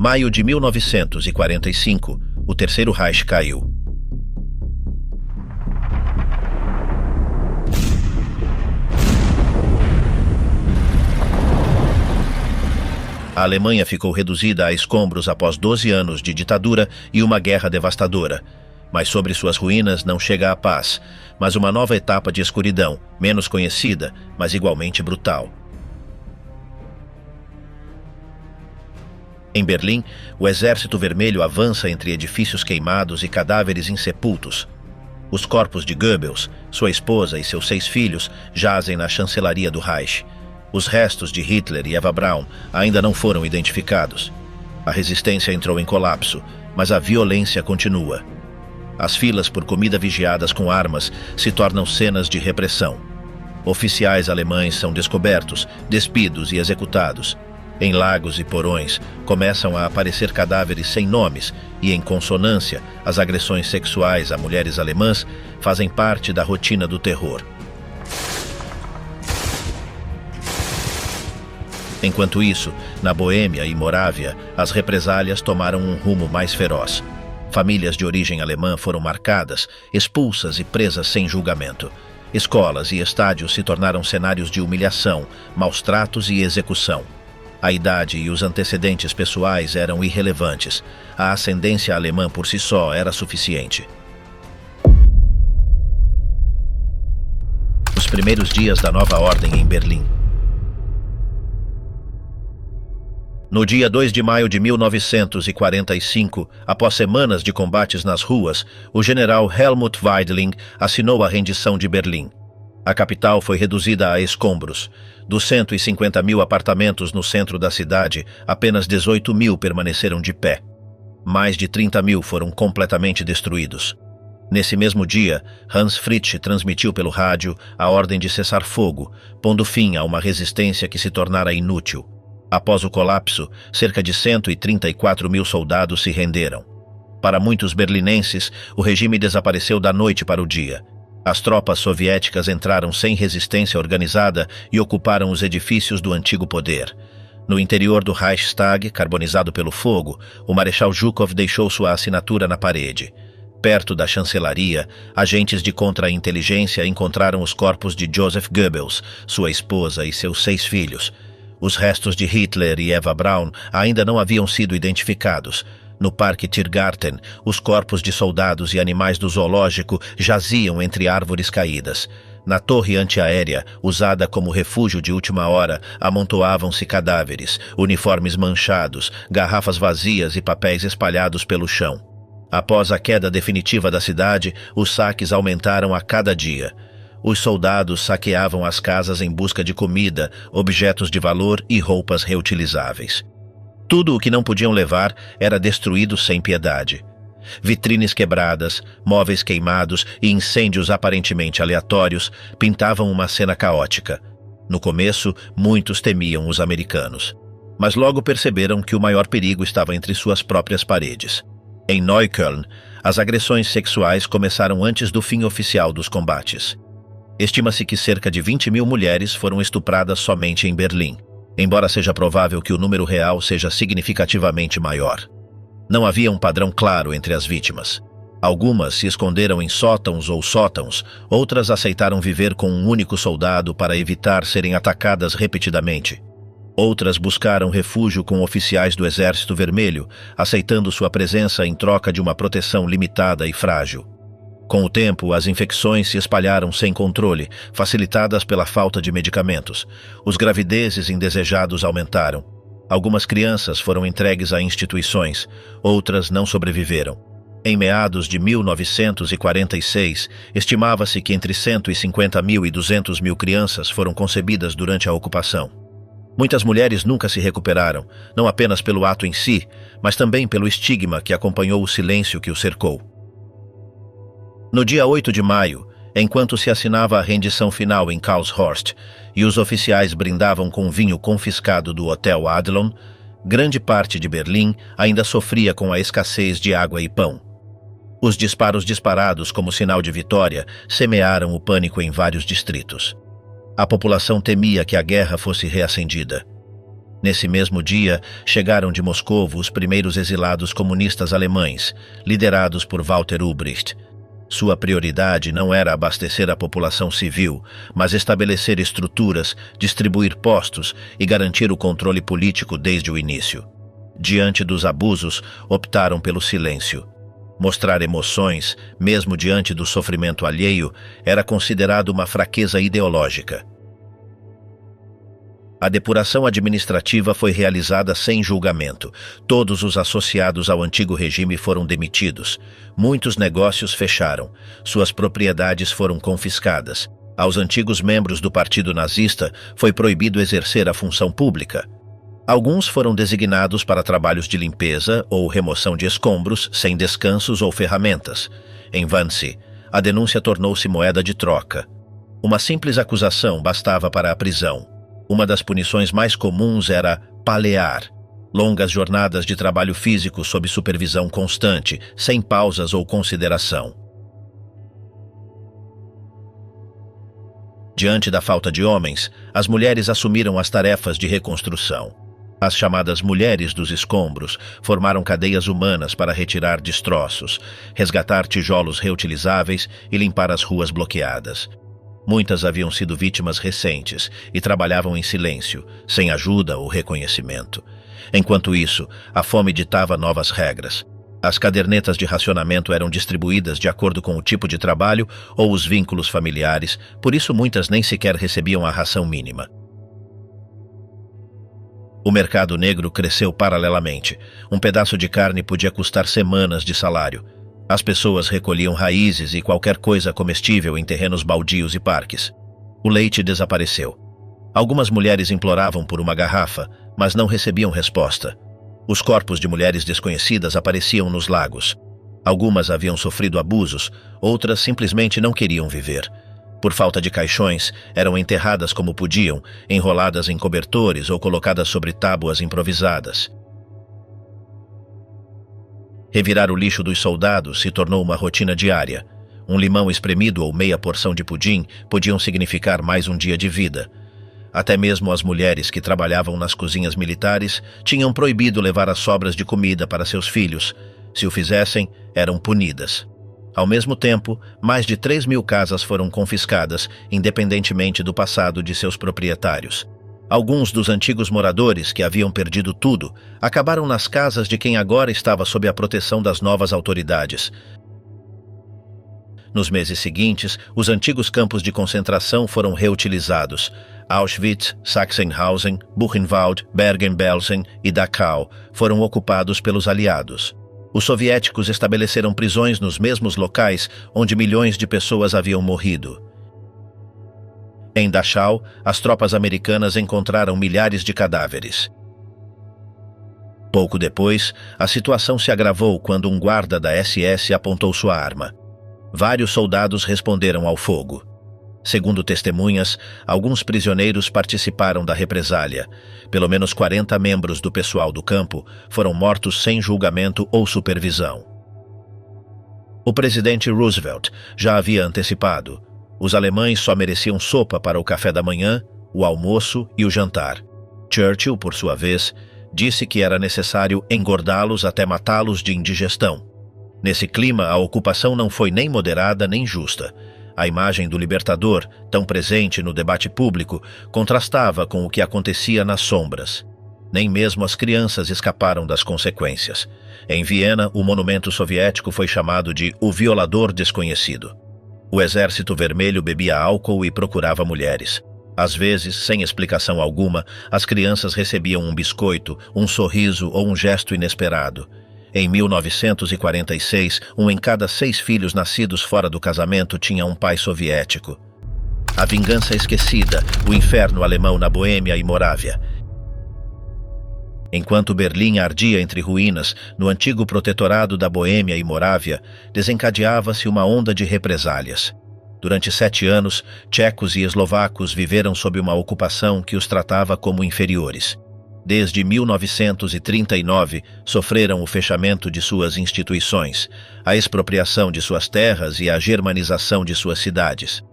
Maio de 1945, o Terceiro Reich caiu. A Alemanha ficou reduzida a escombros após 12 anos de ditadura e uma guerra devastadora. Mas sobre suas ruínas não chega a paz, mas uma nova etapa de escuridão, menos conhecida, mas igualmente brutal. Em Berlim, o Exército Vermelho avança entre edifícios queimados e cadáveres insepultos. Os corpos de Goebbels, sua esposa e seus 6 filhos jazem na chancelaria do Reich. Os restos de Hitler e Eva Braun ainda não foram identificados. A resistência entrou em colapso, mas a violência continua. As filas por comida vigiadas com armas se tornam cenas de repressão. Oficiais alemães são descobertos, despidos e executados. Em lagos e porões, começam a aparecer cadáveres sem nomes e, em consonância, as agressões sexuais a mulheres alemãs fazem parte da rotina do terror. Enquanto isso, na Boêmia e Morávia, as represálias tomaram um rumo mais feroz. Famílias de origem alemã foram marcadas, expulsas e presas sem julgamento. Escolas e estádios se tornaram cenários de humilhação, maus-tratos e execução. A idade e os antecedentes pessoais eram irrelevantes. A ascendência alemã por si só era suficiente. Os primeiros dias da nova ordem em Berlim. No dia 2 de maio de 1945, após semanas de combates nas ruas, o general Helmut Weidling assinou a rendição de Berlim. A capital foi reduzida a escombros. Dos 150 mil apartamentos no centro da cidade, apenas 18 mil permaneceram de pé. Mais de 30 mil foram completamente destruídos. Nesse mesmo dia, Hans Fritzsche transmitiu pelo rádio a ordem de cessar fogo, pondo fim a uma resistência que se tornara inútil. Após o colapso, cerca de 134 mil soldados se renderam. Para muitos berlinenses, o regime desapareceu da noite para o dia. As tropas soviéticas entraram sem resistência organizada e ocuparam os edifícios do antigo poder. No interior do Reichstag, carbonizado pelo fogo, o Marechal Zhukov deixou sua assinatura na parede. Perto da chancelaria, agentes de contra-inteligência encontraram os corpos de Joseph Goebbels, sua esposa e seus 6 filhos. Os restos de Hitler e Eva Braun ainda não haviam sido identificados. No Parque Tiergarten, os corpos de soldados e animais do zoológico jaziam entre árvores caídas. Na torre antiaérea, usada como refúgio de última hora, amontoavam-se cadáveres, uniformes manchados, garrafas vazias e papéis espalhados pelo chão. Após a queda definitiva da cidade, os saques aumentaram a cada dia. Os soldados saqueavam as casas em busca de comida, objetos de valor e roupas reutilizáveis. Tudo o que não podiam levar era destruído sem piedade. Vitrines quebradas, móveis queimados e incêndios aparentemente aleatórios pintavam uma cena caótica. No começo, muitos temiam os americanos. Mas logo perceberam que o maior perigo estava entre suas próprias paredes. Em Neukölln, as agressões sexuais começaram antes do fim oficial dos combates. Estima-se que cerca de 20 mil mulheres foram estupradas somente em Berlim, embora seja provável que o número real seja significativamente maior. Não havia um padrão claro entre as vítimas. Algumas se esconderam em sótãos ou sótãos, outras aceitaram viver com um único soldado para evitar serem atacadas repetidamente. Outras buscaram refúgio com oficiais do Exército Vermelho, aceitando sua presença em troca de uma proteção limitada e frágil. Com o tempo, as infecções se espalharam sem controle, facilitadas pela falta de medicamentos. Os gravidezes indesejados aumentaram. Algumas crianças foram entregues a instituições, outras não sobreviveram. Em meados de 1946, estimava-se que entre 150 mil e 200 mil crianças foram concebidas durante a ocupação. Muitas mulheres nunca se recuperaram, não apenas pelo ato em si, mas também pelo estigma que acompanhou o silêncio que o cercou. No dia 8 de maio, enquanto se assinava a rendição final em Karlshorst e os oficiais brindavam com vinho confiscado do Hotel Adlon, grande parte de Berlim ainda sofria com a escassez de água e pão. Os disparos disparados como sinal de vitória semearam o pânico em vários distritos. A população temia que a guerra fosse reacendida. Nesse mesmo dia, chegaram de Moscovo os primeiros exilados comunistas alemães, liderados por Walter Ulbricht. Sua prioridade não era abastecer a população civil, mas estabelecer estruturas, distribuir postos e garantir o controle político desde o início. Diante dos abusos, optaram pelo silêncio. Mostrar emoções, mesmo diante do sofrimento alheio, era considerado uma fraqueza ideológica. A depuração administrativa foi realizada sem julgamento. Todos os associados ao antigo regime foram demitidos. Muitos negócios fecharam. Suas propriedades foram confiscadas. Aos antigos membros do partido nazista foi proibido exercer a função pública. Alguns foram designados para trabalhos de limpeza ou remoção de escombros, sem descansos ou ferramentas. Em Wannsee, a denúncia tornou-se moeda de troca. Uma simples acusação bastava para a prisão. Uma das punições mais comuns era palear, longas jornadas de trabalho físico sob supervisão constante, sem pausas ou consideração. Diante da falta de homens, as mulheres assumiram as tarefas de reconstrução. As chamadas mulheres dos escombros formaram cadeias humanas para retirar destroços, resgatar tijolos reutilizáveis e limpar as ruas bloqueadas. Muitas haviam sido vítimas recentes e trabalhavam em silêncio, sem ajuda ou reconhecimento. Enquanto isso, a fome ditava novas regras. As cadernetas de racionamento eram distribuídas de acordo com o tipo de trabalho ou os vínculos familiares, por isso muitas nem sequer recebiam a ração mínima. O mercado negro cresceu paralelamente. Um pedaço de carne podia custar semanas de salário. As pessoas recolhiam raízes e qualquer coisa comestível em terrenos baldios e parques. O leite desapareceu. Algumas mulheres imploravam por uma garrafa, mas não recebiam resposta. Os corpos de mulheres desconhecidas apareciam nos lagos. Algumas haviam sofrido abusos, outras simplesmente não queriam viver. Por falta de caixões, eram enterradas como podiam, enroladas em cobertores ou colocadas sobre tábuas improvisadas. Revirar o lixo dos soldados se tornou uma rotina diária. Um limão espremido ou meia porção de pudim podiam significar mais um dia de vida. Até mesmo as mulheres que trabalhavam nas cozinhas militares tinham proibido levar as sobras de comida para seus filhos. Se o fizessem, eram punidas. Ao mesmo tempo, mais de 3.000 casas foram confiscadas, independentemente do passado de seus proprietários. Alguns dos antigos moradores, que haviam perdido tudo, acabaram nas casas de quem agora estava sob a proteção das novas autoridades. Nos meses seguintes, os antigos campos de concentração foram reutilizados. Auschwitz, Sachsenhausen, Buchenwald, Bergen-Belsen e Dachau foram ocupados pelos aliados. Os soviéticos estabeleceram prisões nos mesmos locais onde milhões de pessoas haviam morrido. Em Dachau, as tropas americanas encontraram milhares de cadáveres. Pouco depois, a situação se agravou quando um guarda da SS apontou sua arma. Vários soldados responderam ao fogo. Segundo testemunhas, alguns prisioneiros participaram da represália. Pelo menos 40 membros do pessoal do campo foram mortos sem julgamento ou supervisão. O presidente Roosevelt já havia antecipado. Os alemães só mereciam sopa para o café da manhã, o almoço e o jantar. Churchill, por sua vez, disse que era necessário engordá-los até matá-los de indigestão. Nesse clima, a ocupação não foi nem moderada nem justa. A imagem do libertador, tão presente no debate público, contrastava com o que acontecia nas sombras. Nem mesmo as crianças escaparam das consequências. Em Viena, o monumento soviético foi chamado de O Violador Desconhecido. O Exército Vermelho bebia álcool e procurava mulheres. Às vezes, sem explicação alguma, as crianças recebiam um biscoito, um sorriso ou um gesto inesperado. Em 1946, 1 em cada 6 filhos nascidos fora do casamento tinha um pai soviético. A Vingança Esquecida, o inferno alemão na Boêmia e Morávia. Enquanto Berlim ardia entre ruínas, no antigo protetorado da Boêmia e Morávia, desencadeava-se uma onda de represálias. Durante 7 anos, tchecos e eslovacos viveram sob uma ocupação que os tratava como inferiores. Desde 1939, sofreram o fechamento de suas instituições, a expropriação de suas terras e a germanização de suas cidades.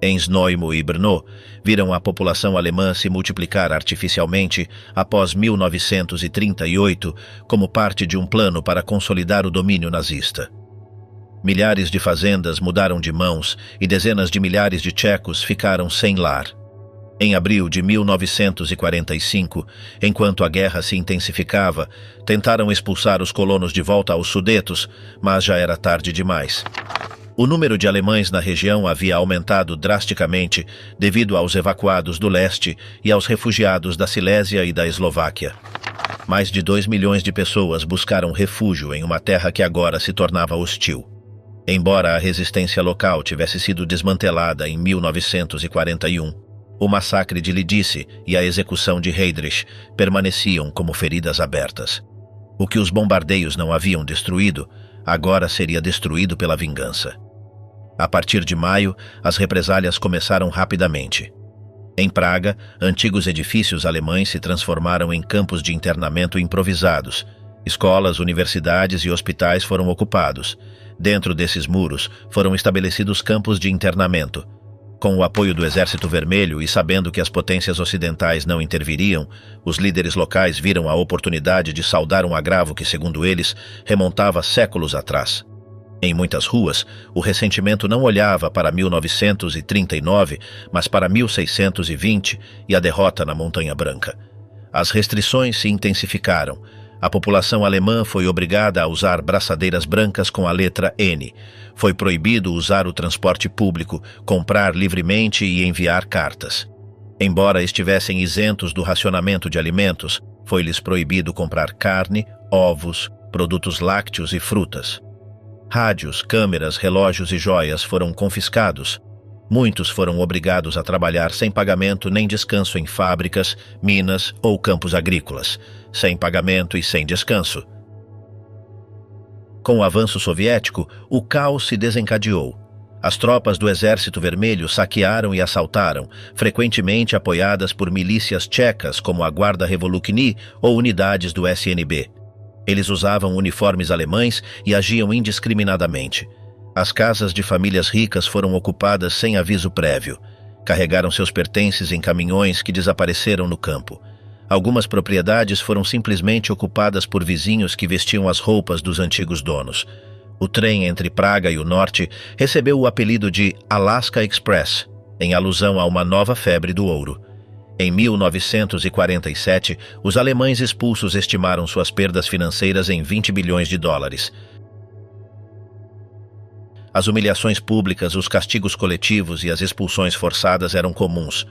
Em Znojmo e Brno, viram a população alemã se multiplicar artificialmente após 1938 como parte de um plano para consolidar o domínio nazista. Milhares de fazendas mudaram de mãos e dezenas de milhares de tchecos ficaram sem lar. Em abril de 1945, enquanto a guerra se intensificava, tentaram expulsar os colonos de volta aos Sudetos, mas já era tarde demais. O número de alemães na região havia aumentado drasticamente devido aos evacuados do leste e aos refugiados da Silésia e da Eslováquia. Mais de 2 milhões de pessoas buscaram refúgio em uma terra que agora se tornava hostil. Embora a resistência local tivesse sido desmantelada em 1941, o massacre de Lidice e a execução de Heydrich permaneciam como feridas abertas. O que os bombardeios não haviam destruído, agora seria destruído pela vingança. A partir de maio, as represálias começaram rapidamente. Em Praga, antigos edifícios alemães se transformaram em campos de internamento improvisados. Escolas, universidades e hospitais foram ocupados. Dentro desses muros, foram estabelecidos campos de internamento. Com o apoio do Exército Vermelho e sabendo que as potências ocidentais não interviriam, os líderes locais viram a oportunidade de saldar um agravo que, segundo eles, remontava séculos atrás. Em muitas ruas, o ressentimento não olhava para 1939, mas para 1620 e a derrota na Montanha Branca. As restrições se intensificaram. A população alemã foi obrigada a usar braçadeiras brancas com a letra N. Foi proibido usar o transporte público, comprar livremente e enviar cartas. Embora estivessem isentos do racionamento de alimentos, foi-lhes proibido comprar carne, ovos, produtos lácteos e frutas. Rádios, câmeras, relógios e joias foram confiscados. Muitos foram obrigados a trabalhar sem pagamento nem descanso em fábricas, minas ou campos agrícolas, sem pagamento e sem descanso. Com o avanço soviético, o caos se desencadeou. As tropas do Exército Vermelho saquearam e assaltaram, frequentemente apoiadas por milícias tchecas como a Guarda Revolukny ou unidades do SNB. Eles usavam uniformes alemães e agiam indiscriminadamente. As casas de famílias ricas foram ocupadas sem aviso prévio. Carregaram seus pertences em caminhões que desapareceram no campo. Algumas propriedades foram simplesmente ocupadas por vizinhos que vestiam as roupas dos antigos donos. O trem entre Praga e o norte recebeu o apelido de Alaska Express, em alusão a uma nova febre do ouro. Em 1947, os alemães expulsos estimaram suas perdas financeiras em 20 bilhões de dólares. As humilhações públicas, os castigos coletivos e as expulsões forçadas eram comuns.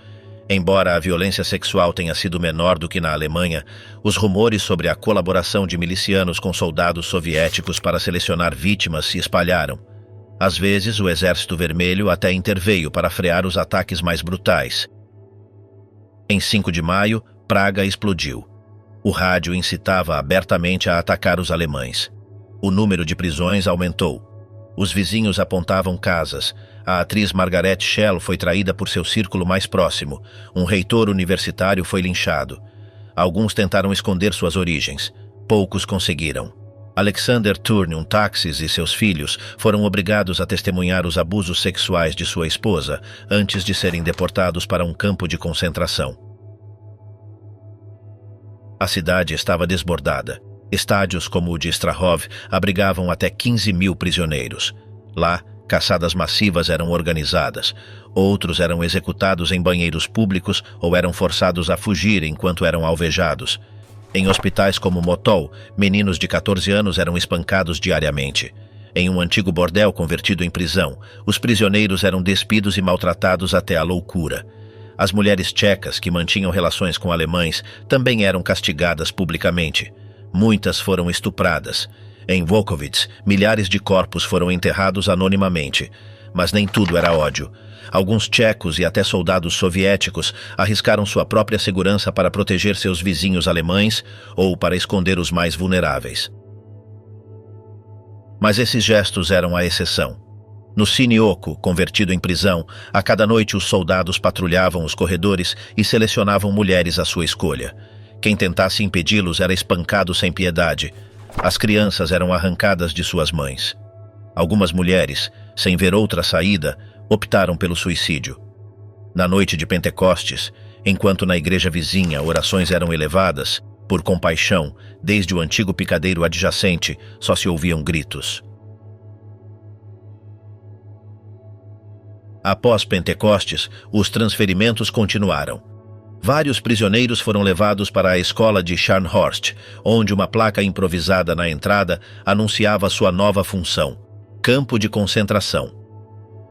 Embora a violência sexual tenha sido menor do que na Alemanha, os rumores sobre a colaboração de milicianos com soldados soviéticos para selecionar vítimas se espalharam. Às vezes, o Exército Vermelho até interveio para frear os ataques mais brutais. Em 5 de maio, Praga explodiu. O rádio incitava abertamente a atacar os alemães. O número de prisões aumentou. Os vizinhos apontavam casas. A atriz Margaret Schell foi traída por seu círculo mais próximo. Um reitor universitário foi linchado. Alguns tentaram esconder suas origens. Poucos conseguiram. Alexander Turnium Taxis e seus filhos foram obrigados a testemunhar os abusos sexuais de sua esposa antes de serem deportados para um campo de concentração. A cidade estava desbordada. Estádios como o de Strahov abrigavam até 15 mil prisioneiros. Lá, caçadas massivas eram organizadas. Outros eram executados em banheiros públicos ou eram forçados a fugir enquanto eram alvejados. Em hospitais como Motol, meninos de 14 anos eram espancados diariamente. Em um antigo bordel convertido em prisão, os prisioneiros eram despidos e maltratados até a loucura. As mulheres tchecas que mantinham relações com alemães também eram castigadas publicamente. Muitas foram estupradas. Em Volkovitz, milhares de corpos foram enterrados anonimamente. Mas nem tudo era ódio. Alguns tchecos e até soldados soviéticos arriscaram sua própria segurança para proteger seus vizinhos alemães ou para esconder os mais vulneráveis. Mas esses gestos eram a exceção. No Cine Oco, convertido em prisão, a cada noite os soldados patrulhavam os corredores e selecionavam mulheres à sua escolha. Quem tentasse impedi-los era espancado sem piedade. As crianças eram arrancadas de suas mães. Algumas mulheres, sem ver outra saída, optaram pelo suicídio. Na noite de Pentecostes, enquanto na igreja vizinha orações eram elevadas, por compaixão, desde o antigo picadeiro adjacente, só se ouviam gritos. Após Pentecostes, os transferimentos continuaram. Vários prisioneiros foram levados para a escola de Scharnhorst, onde uma placa improvisada na entrada anunciava sua nova função: campo de concentração.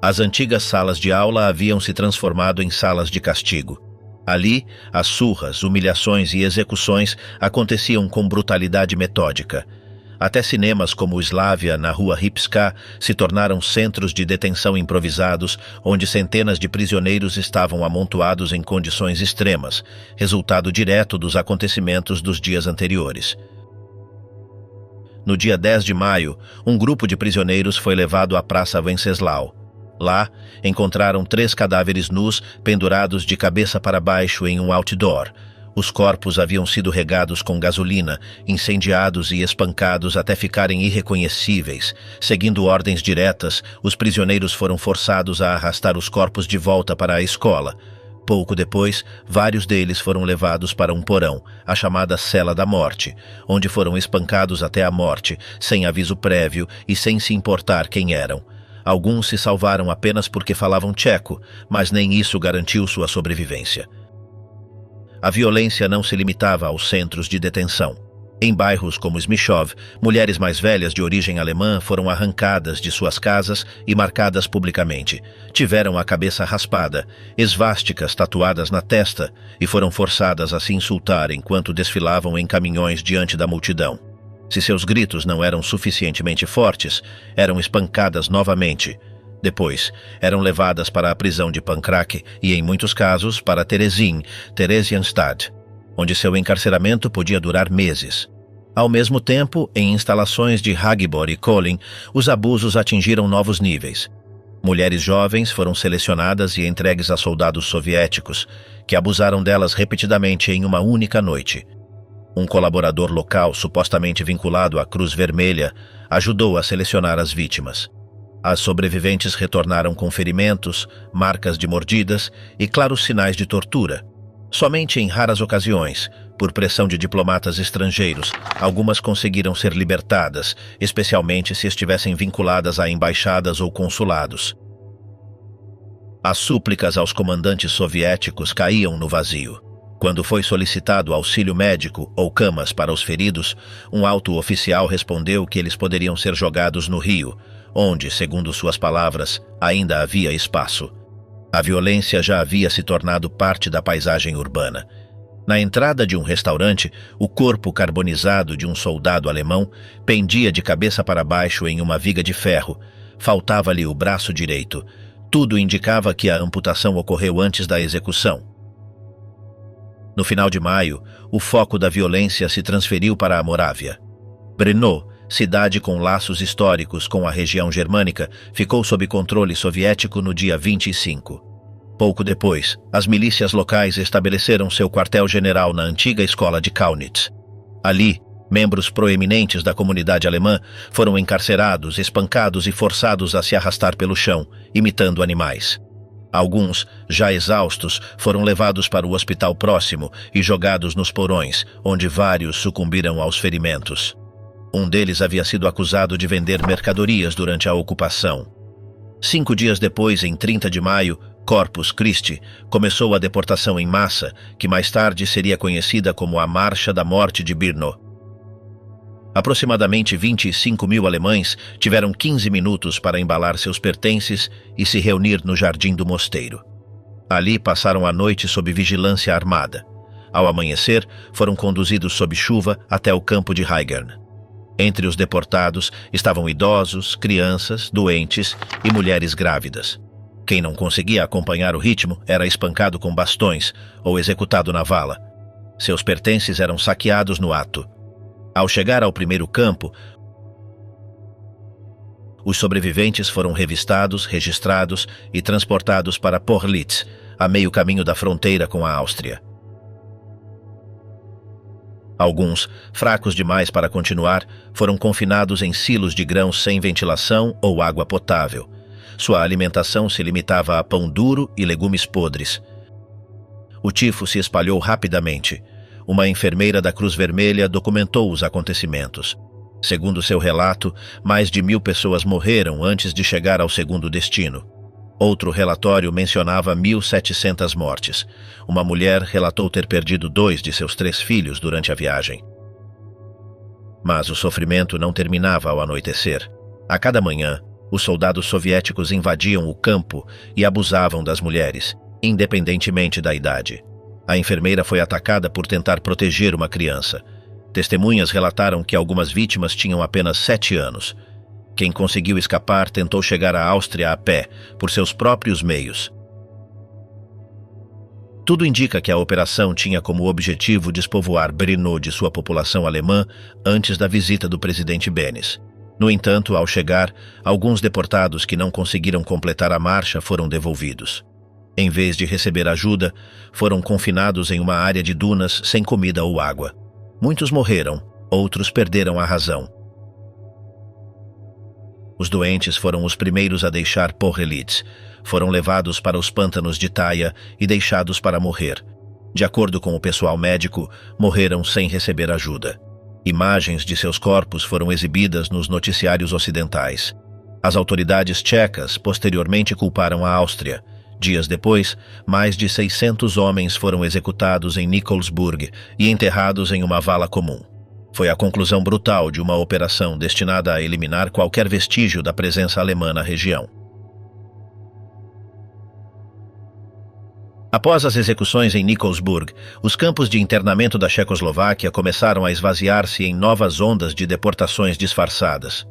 As antigas salas de aula haviam se transformado em salas de castigo. Ali, as surras, humilhações e execuções aconteciam com brutalidade metódica. Até cinemas como o Slavia, na rua Ripska, se tornaram centros de detenção improvisados, onde centenas de prisioneiros estavam amontoados em condições extremas, resultado direto dos acontecimentos dos dias anteriores. No dia 10 de maio, um grupo de prisioneiros foi levado à Praça Venceslau. Lá, encontraram 3 cadáveres nus pendurados de cabeça para baixo em um outdoor. Os corpos haviam sido regados com gasolina, incendiados e espancados até ficarem irreconhecíveis. Seguindo ordens diretas, os prisioneiros foram forçados a arrastar os corpos de volta para a escola. Pouco depois, vários deles foram levados para um porão, a chamada Cela da Morte, onde foram espancados até a morte, sem aviso prévio e sem se importar quem eram. Alguns se salvaram apenas porque falavam tcheco, mas nem isso garantiu sua sobrevivência. A violência não se limitava aos centros de detenção. Em bairros como Smichov, mulheres mais velhas de origem alemã foram arrancadas de suas casas e marcadas publicamente. Tiveram a cabeça raspada, esvásticas tatuadas na testa e foram forçadas a se insultar enquanto desfilavam em caminhões diante da multidão. Se seus gritos não eram suficientemente fortes, eram espancadas novamente. Depois, eram levadas para a prisão de Pankrak e, em muitos casos, para Theresienstadt, onde seu encarceramento podia durar meses. Ao mesmo tempo, em instalações de Hagibor e Kolin, os abusos atingiram novos níveis. Mulheres jovens foram selecionadas e entregues a soldados soviéticos, que abusaram delas repetidamente em uma única noite. Um colaborador local, supostamente vinculado à Cruz Vermelha, ajudou a selecionar as vítimas. As sobreviventes retornaram com ferimentos, marcas de mordidas e claros sinais de tortura. Somente em raras ocasiões, por pressão de diplomatas estrangeiros, algumas conseguiram ser libertadas, especialmente se estivessem vinculadas a embaixadas ou consulados. As súplicas aos comandantes soviéticos caíam no vazio. Quando foi solicitado auxílio médico ou camas para os feridos, um alto oficial respondeu que eles poderiam ser jogados no rio, onde, segundo suas palavras, ainda havia espaço. A violência já havia se tornado parte da paisagem urbana. Na entrada de um restaurante, o corpo carbonizado de um soldado alemão pendia de cabeça para baixo em uma viga de ferro. Faltava-lhe o braço direito. Tudo indicava que a amputação ocorreu antes da execução. No final de maio, o foco da violência se transferiu para a Morávia. Brno, cidade com laços históricos com a região germânica, ficou sob controle soviético no dia 25. Pouco depois, as milícias locais estabeleceram seu quartel-general na antiga escola de Kaunitz. Ali, membros proeminentes da comunidade alemã foram encarcerados, espancados e forçados a se arrastar pelo chão, imitando animais. Alguns, já exaustos, foram levados para o hospital próximo e jogados nos porões, onde vários sucumbiram aos ferimentos. Um deles havia sido acusado de vender mercadorias durante a ocupação. 5 dias depois, em 30 de maio, Corpus Christi começou a deportação em massa, que mais tarde seria conhecida como a Marcha da Morte de Brno. Aproximadamente 25 mil alemães tiveram 15 minutos para embalar seus pertences e se reunir no jardim do mosteiro. Ali passaram a noite sob vigilância armada. Ao amanhecer, foram conduzidos sob chuva até o campo de Heigern. Entre os deportados estavam idosos, crianças, doentes e mulheres grávidas. Quem não conseguia acompanhar o ritmo era espancado com bastões ou executado na vala. Seus pertences eram saqueados no ato. Ao chegar ao primeiro campo, os sobreviventes foram revistados, registrados e transportados para Porlitz, a meio caminho da fronteira com a Áustria. Alguns, fracos demais para continuar, foram confinados em silos de grãos sem ventilação ou água potável. Sua alimentação se limitava a pão duro e legumes podres. O tifo se espalhou rapidamente. Uma enfermeira da Cruz Vermelha documentou os acontecimentos. Segundo seu relato, mais de 1.000 pessoas morreram antes de chegar ao segundo destino. Outro relatório mencionava 1.700 mortes. Uma mulher relatou ter perdido 2 de seus 3 filhos durante a viagem. Mas o sofrimento não terminava ao anoitecer. A cada manhã, os soldados soviéticos invadiam o campo e abusavam das mulheres, independentemente da idade. A enfermeira foi atacada por tentar proteger uma criança. Testemunhas relataram que algumas vítimas tinham apenas 7 anos. Quem conseguiu escapar tentou chegar à Áustria a pé, por seus próprios meios. Tudo indica que a operação tinha como objetivo despovoar Brno de sua população alemã antes da visita do presidente Beneš. No entanto, ao chegar, alguns deportados que não conseguiram completar a marcha foram devolvidos. Em vez de receber ajuda, foram confinados em uma área de dunas sem comida ou água. Muitos morreram, outros perderam a razão. Os doentes foram os primeiros a deixar Pohrelit. Foram levados para os pântanos de Taia e deixados para morrer. De acordo com o pessoal médico, morreram sem receber ajuda. Imagens de seus corpos foram exibidas nos noticiários ocidentais. As autoridades tchecas posteriormente culparam a Áustria. Dias depois, mais de 600 homens foram executados em Nikolsburg e enterrados em uma vala comum. Foi a conclusão brutal de uma operação destinada a eliminar qualquer vestígio da presença alemã na região. Após as execuções em Nikolsburg, os campos de internamento da Checoslováquia começaram a esvaziar-se em novas ondas de deportações disfarçadas.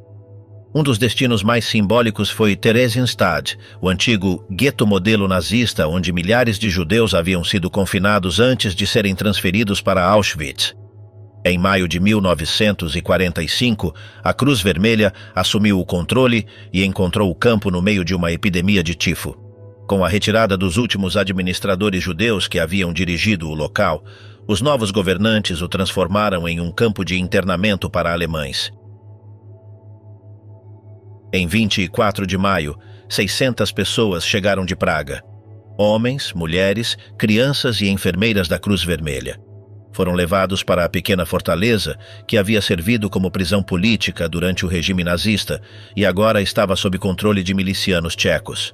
Um dos destinos mais simbólicos foi Theresienstadt, o antigo gueto modelo nazista onde milhares de judeus haviam sido confinados antes de serem transferidos para Auschwitz. Em maio de 1945, a Cruz Vermelha assumiu o controle e encontrou o campo no meio de uma epidemia de tifo. Com a retirada dos últimos administradores judeus que haviam dirigido o local, os novos governantes o transformaram em um campo de internamento para alemães. Em 24 de maio, 600 pessoas chegaram de Praga. Homens, mulheres, crianças e enfermeiras da Cruz Vermelha. Foram levados para a pequena fortaleza que havia servido como prisão política durante o regime nazista e agora estava sob controle de milicianos tchecos.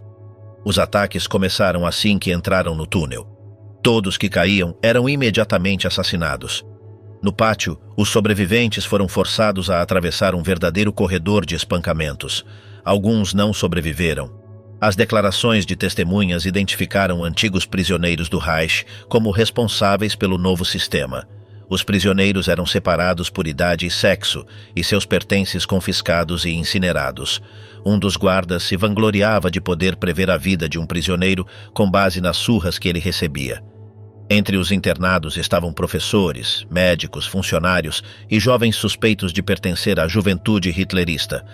Os ataques começaram assim que entraram no túnel. Todos que caíam eram imediatamente assassinados. No pátio, os sobreviventes foram forçados a atravessar um verdadeiro corredor de espancamentos. Alguns não sobreviveram. As declarações de testemunhas identificaram antigos prisioneiros do Reich como responsáveis pelo novo sistema. Os prisioneiros eram separados por idade e sexo e seus pertences confiscados e incinerados. Um dos guardas se vangloriava de poder prever a vida de um prisioneiro com base nas surras que ele recebia. Entre os internados estavam professores, médicos, funcionários e jovens suspeitos de pertencer à juventude hitlerista.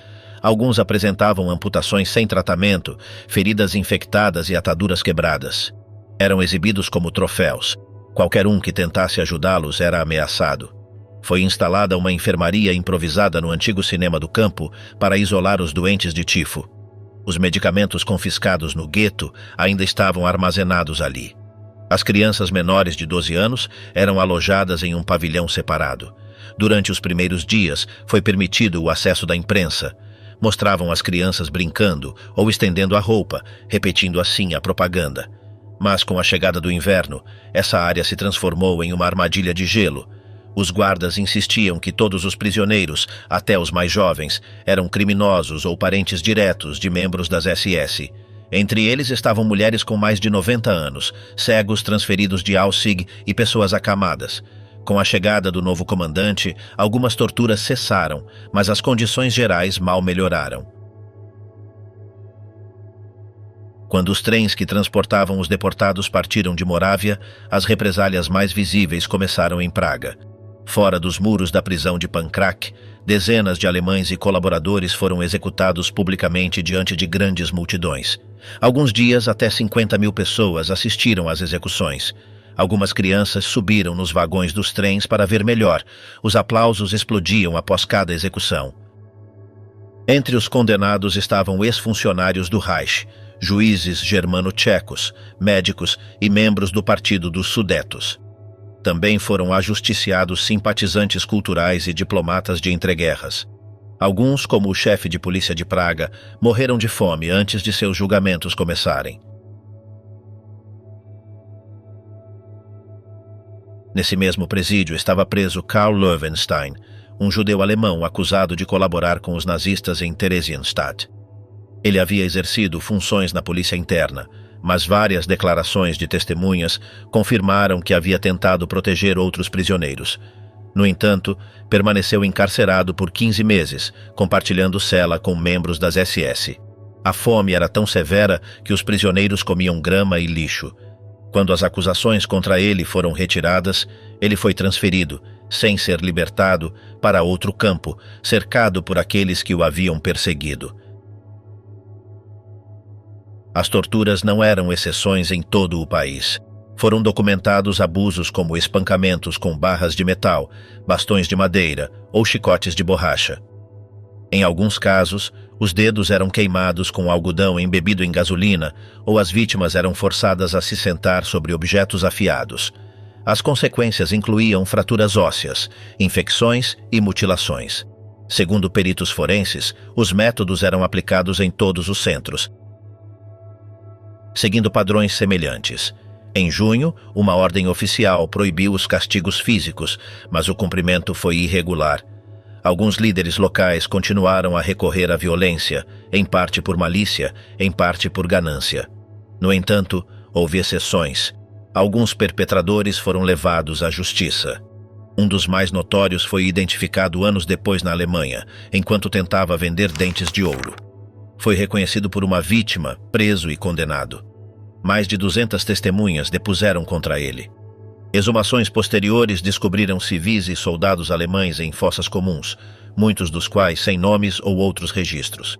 Alguns apresentavam amputações sem tratamento, feridas infectadas e ataduras quebradas. Eram exibidos como troféus. Qualquer um que tentasse ajudá-los era ameaçado. Foi instalada uma enfermaria improvisada no antigo cinema do campo para isolar os doentes de tifo. Os medicamentos confiscados no gueto ainda estavam armazenados ali. As crianças menores de 12 anos eram alojadas em um pavilhão separado. Durante os primeiros dias, foi permitido o acesso da imprensa. Mostravam as crianças brincando ou estendendo a roupa, repetindo assim a propaganda. Mas com a chegada do inverno, essa área se transformou em uma armadilha de gelo. Os guardas insistiam que todos os prisioneiros, até os mais jovens, eram criminosos ou parentes diretos de membros das SS. Entre eles estavam mulheres com mais de 90 anos, cegos transferidos de Auschwitz e pessoas acamadas. Com a chegada do novo comandante, algumas torturas cessaram, mas as condições gerais mal melhoraram. Quando os trens que transportavam os deportados partiram de Morávia, as represálias mais visíveis começaram em Praga. Fora dos muros da prisão de Pankráck, dezenas de alemães e colaboradores foram executados publicamente diante de grandes multidões. Alguns dias, até 50.000 pessoas assistiram às execuções. Algumas crianças subiram nos vagões dos trens para ver melhor. Os aplausos explodiam após cada execução. Entre os condenados estavam ex-funcionários do Reich, juízes germano-tchecos, médicos e membros do Partido dos Sudetos. Também foram ajusticiados simpatizantes culturais e diplomatas de entreguerras. Alguns, como o chefe de polícia de Praga, morreram de fome antes de seus julgamentos começarem. Nesse mesmo presídio estava preso Karl Löwenstein, um judeu alemão acusado de colaborar com os nazistas em Theresienstadt. Ele havia exercido funções na polícia interna, mas várias declarações de testemunhas confirmaram que havia tentado proteger outros prisioneiros. No entanto, permaneceu encarcerado por 15 meses, compartilhando cela com membros das SS. A fome era tão severa que os prisioneiros comiam grama e lixo. Quando as acusações contra ele foram retiradas, ele foi transferido, sem ser libertado, para outro campo, cercado por aqueles que o haviam perseguido. As torturas não eram exceções em todo o país. Foram documentados abusos como espancamentos com barras de metal, bastões de madeira ou chicotes de borracha. Em alguns casos, os dedos eram queimados com algodão embebido em gasolina ou as vítimas eram forçadas a se sentar sobre objetos afiados. As consequências incluíam fraturas ósseas, infecções e mutilações. Segundo peritos forenses, os métodos eram aplicados em todos os centros, seguindo padrões semelhantes. Em junho, uma ordem oficial proibiu os castigos físicos, mas o cumprimento foi irregular. Alguns líderes locais continuaram a recorrer à violência, em parte por malícia, em parte por ganância. No entanto, houve exceções. Alguns perpetradores foram levados à justiça. Um dos mais notórios foi identificado anos depois na Alemanha, enquanto tentava vender dentes de ouro. Foi reconhecido por uma vítima, preso e condenado. Mais de 200 testemunhas depuseram contra ele. Exumações posteriores descobriram civis e soldados alemães em fossas comuns, muitos dos quais sem nomes ou outros registros.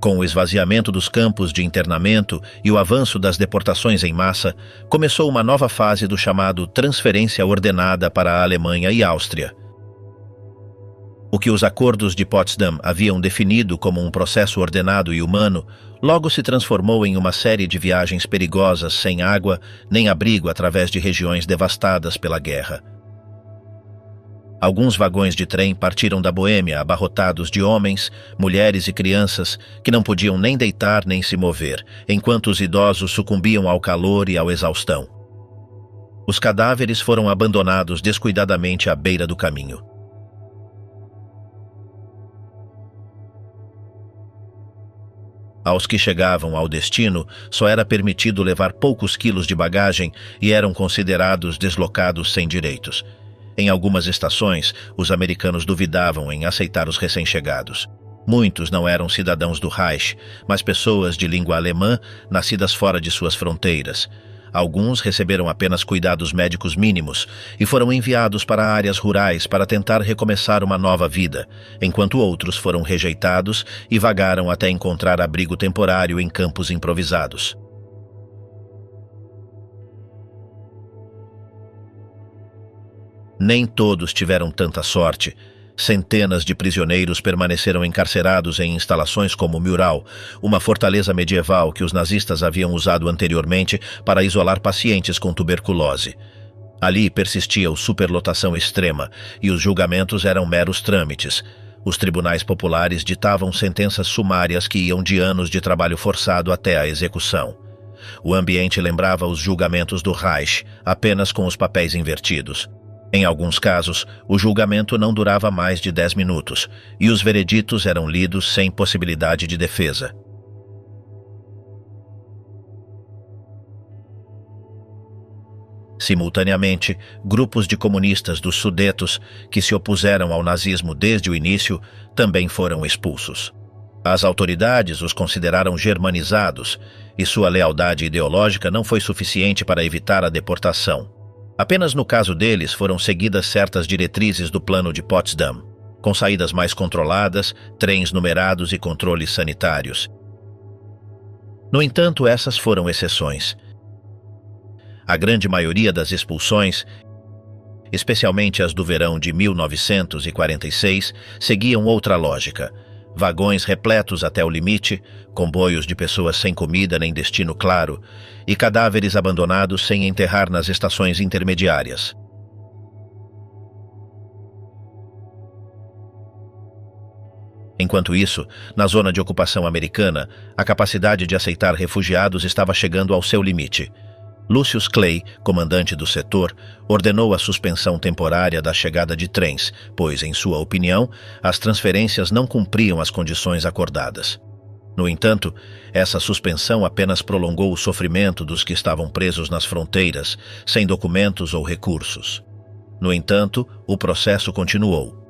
Com o esvaziamento dos campos de internamento e o avanço das deportações em massa, começou uma nova fase do chamado transferência ordenada para a Alemanha e Áustria. O que os acordos de Potsdam haviam definido como um processo ordenado e humano, logo se transformou em uma série de viagens perigosas sem água nem abrigo através de regiões devastadas pela guerra. Alguns vagões de trem partiram da Boêmia abarrotados de homens, mulheres e crianças que não podiam nem deitar nem se mover, enquanto os idosos sucumbiam ao calor e à exaustão. Os cadáveres foram abandonados descuidadamente à beira do caminho. Aos que chegavam ao destino, só era permitido levar poucos quilos de bagagem e eram considerados deslocados sem direitos. Em algumas estações, os americanos duvidavam em aceitar os recém-chegados. Muitos não eram cidadãos do Reich, mas pessoas de língua alemã nascidas fora de suas fronteiras. Alguns receberam apenas cuidados médicos mínimos e foram enviados para áreas rurais para tentar recomeçar uma nova vida, enquanto outros foram rejeitados e vagaram até encontrar abrigo temporário em campos improvisados. Nem todos tiveram tanta sorte. Centenas de prisioneiros permaneceram encarcerados em instalações como Mural, uma fortaleza medieval que os nazistas haviam usado anteriormente para isolar pacientes com tuberculose. Ali persistia a superlotação extrema e os julgamentos eram meros trâmites. Os tribunais populares ditavam sentenças sumárias que iam de anos de trabalho forçado até a execução. O ambiente lembrava os julgamentos do Reich, apenas com os papéis invertidos. Em alguns casos, o julgamento não durava mais de 10 minutos e os vereditos eram lidos sem possibilidade de defesa. Simultaneamente, grupos de comunistas dos Sudetos, que se opuseram ao nazismo desde o início, também foram expulsos. As autoridades os consideraram germanizados e sua lealdade ideológica não foi suficiente para evitar a deportação. Apenas no caso deles foram seguidas certas diretrizes do Plano de Potsdam, com saídas mais controladas, trens numerados e controles sanitários. No entanto, essas foram exceções. A grande maioria das expulsões especialmente as do verão de 1946, seguiam outra lógica. Vagões repletos até o limite, comboios de pessoas sem comida nem destino claro, e cadáveres abandonados sem enterrar nas estações intermediárias. Enquanto isso, na zona de ocupação americana, a capacidade de aceitar refugiados estava chegando ao seu limite. Lucius Clay, comandante do setor, ordenou a suspensão temporária da chegada de trens, pois, em sua opinião, as transferências não cumpriam as condições acordadas. No entanto, essa suspensão apenas prolongou o sofrimento dos que estavam presos nas fronteiras, sem documentos ou recursos. No entanto, o processo continuou.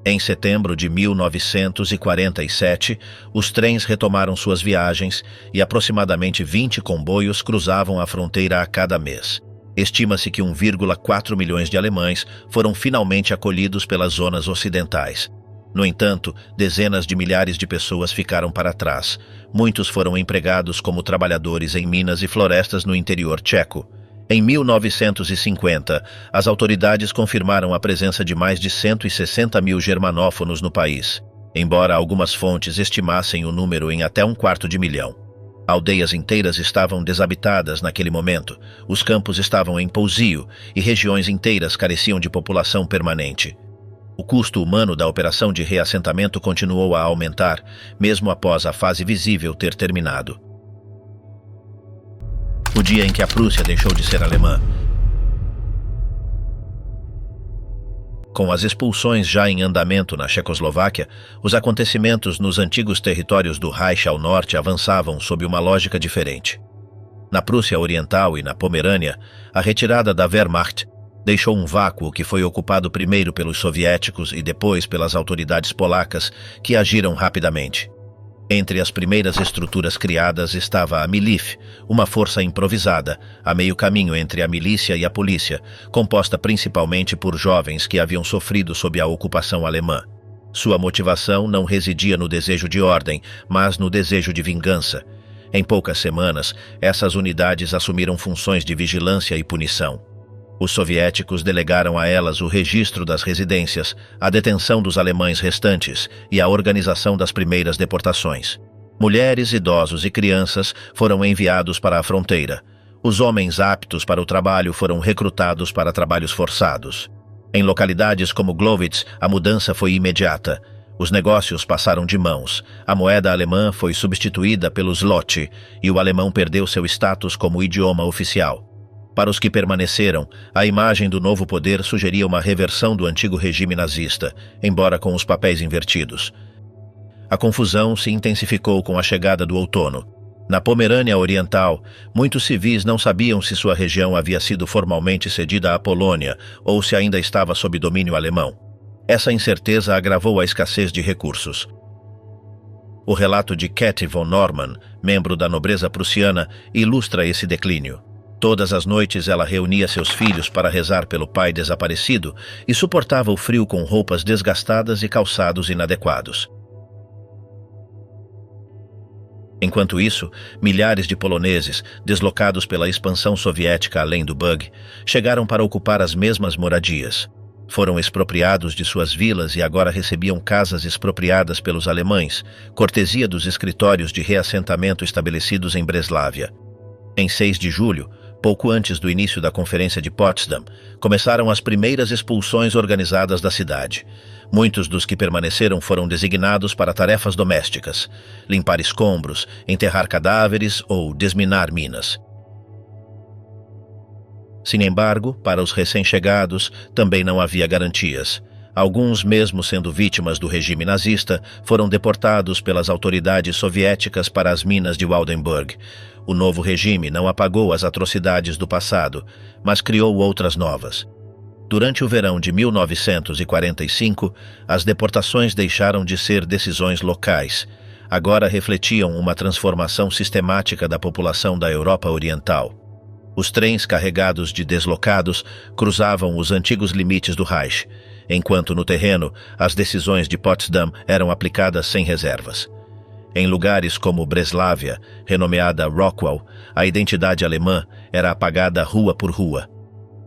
Em setembro de 1947, os trens retomaram suas viagens e aproximadamente 20 comboios cruzavam a fronteira a cada mês. Estima-se que 1,4 milhões de alemães foram finalmente acolhidos pelas zonas ocidentais. No entanto, dezenas de milhares de pessoas ficaram para trás. Muitos foram empregados como trabalhadores em minas e florestas no interior tcheco. Em 1950, as autoridades confirmaram a presença de mais de 160 mil germanófonos no país, embora algumas fontes estimassem o número em até 250.000. Aldeias inteiras estavam desabitadas naquele momento, os campos estavam em pousio e regiões inteiras careciam de população permanente. O custo humano da operação de reassentamento continuou a aumentar, mesmo após a fase visível ter terminado. O dia em que a Prússia deixou de ser alemã. Com as expulsões já em andamento na Checoslováquia, os acontecimentos nos antigos territórios do Reich ao norte avançavam sob uma lógica diferente. Na Prússia Oriental e na Pomerânia, a retirada da Wehrmacht deixou um vácuo que foi ocupado primeiro pelos soviéticos e depois pelas autoridades polacas, que agiram rapidamente. Entre as primeiras estruturas criadas estava a Milif, uma força improvisada, a meio caminho entre a milícia e a polícia, composta principalmente por jovens que haviam sofrido sob a ocupação alemã. Sua motivação não residia no desejo de ordem, mas no desejo de vingança. Em poucas semanas, essas unidades assumiram funções de vigilância e punição. Os soviéticos delegaram a elas o registro das residências, a detenção dos alemães restantes e a organização das primeiras deportações. Mulheres, idosos e crianças foram enviados para a fronteira. Os homens aptos para o trabalho foram recrutados para trabalhos forçados. Em localidades como Glowitz, a mudança foi imediata. Os negócios passaram de mãos. A moeda alemã foi substituída pelo zloty e o alemão perdeu seu status como idioma oficial. Para os que permaneceram, a imagem do novo poder sugeria uma reversão do antigo regime nazista, embora com os papéis invertidos. A confusão se intensificou com a chegada do outono. Na Pomerânia Oriental, muitos civis não sabiam se sua região havia sido formalmente cedida à Polônia ou se ainda estava sob domínio alemão. Essa incerteza agravou a escassez de recursos. O relato de Käthe von Normann, membro da nobreza prussiana, ilustra esse declínio. Todas as noites ela reunia seus filhos para rezar pelo pai desaparecido e suportava o frio com roupas desgastadas e calçados inadequados. Enquanto isso, milhares de poloneses, deslocados pela expansão soviética além do Bug, chegaram para ocupar as mesmas moradias. Foram expropriados de suas vilas e agora recebiam casas expropriadas pelos alemães, cortesia dos escritórios de reassentamento estabelecidos em Breslávia. Em 6 de julho, pouco antes do início da Conferência de Potsdam, começaram as primeiras expulsões organizadas da cidade. Muitos dos que permaneceram foram designados para tarefas domésticas, limpar escombros, enterrar cadáveres ou desminar minas. Sin embargo, para os recém-chegados, também não havia garantias. Alguns, mesmo sendo vítimas do regime nazista, foram deportados pelas autoridades soviéticas para as minas de Waldenburg. O novo regime não apagou as atrocidades do passado, mas criou outras novas. Durante o verão de 1945, as deportações deixaram de ser decisões locais. Agora refletiam uma transformação sistemática da população da Europa Oriental. Os trens carregados de deslocados cruzavam os antigos limites do Reich, enquanto no terreno as decisões de Potsdam eram aplicadas sem reservas. Em lugares como Breslávia, renomeada Rockwell, a identidade alemã era apagada rua por rua.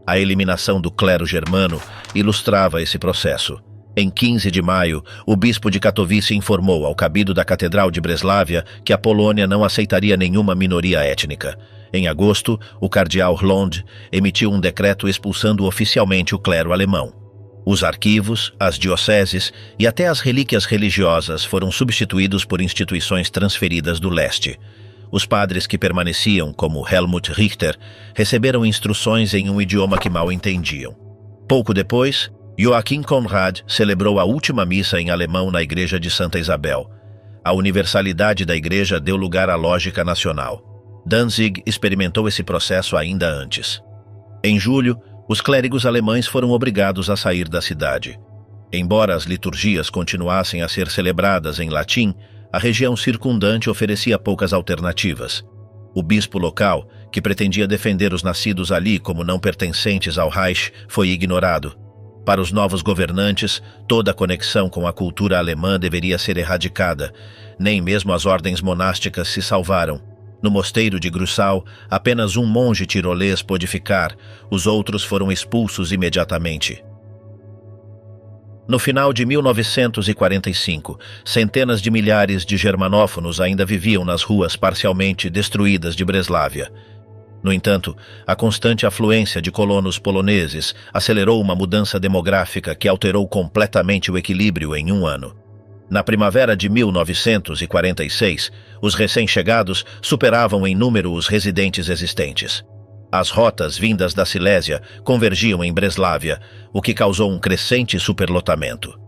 A eliminação do clero germano ilustrava esse processo. Em 15 de maio, o bispo de Katowice informou ao cabido da Catedral de Breslávia que a Polônia não aceitaria nenhuma minoria étnica. Em agosto, o cardeal Hlond emitiu um decreto expulsando oficialmente o clero alemão. Os arquivos, as dioceses e até as relíquias religiosas foram substituídos por instituições transferidas do leste. Os padres que permaneciam, como Helmut Richter, receberam instruções em um idioma que mal entendiam. Pouco depois, Joachim Conrad celebrou a última missa em alemão na igreja de Santa Isabel. A universalidade da igreja deu lugar à lógica nacional. Danzig experimentou esse processo ainda antes. Em julho, os clérigos alemães foram obrigados a sair da cidade. Embora as liturgias continuassem a ser celebradas em latim, a região circundante oferecia poucas alternativas. O bispo local, que pretendia defender os nascidos ali como não pertencentes ao Reich, foi ignorado. Para os novos governantes, toda a conexão com a cultura alemã deveria ser erradicada. Nem mesmo as ordens monásticas se salvaram. No mosteiro de Grüssau, apenas um monge tirolês pôde ficar, os outros foram expulsos imediatamente. No final de 1945, centenas de milhares de germanófonos ainda viviam nas ruas parcialmente destruídas de Breslávia. No entanto, a constante afluência de colonos poloneses acelerou uma mudança demográfica que alterou completamente o equilíbrio em um ano. Na primavera de 1946, os recém-chegados superavam em número os residentes existentes. As rotas vindas da Silésia convergiam em Breslávia, o que causou um crescente superlotamento.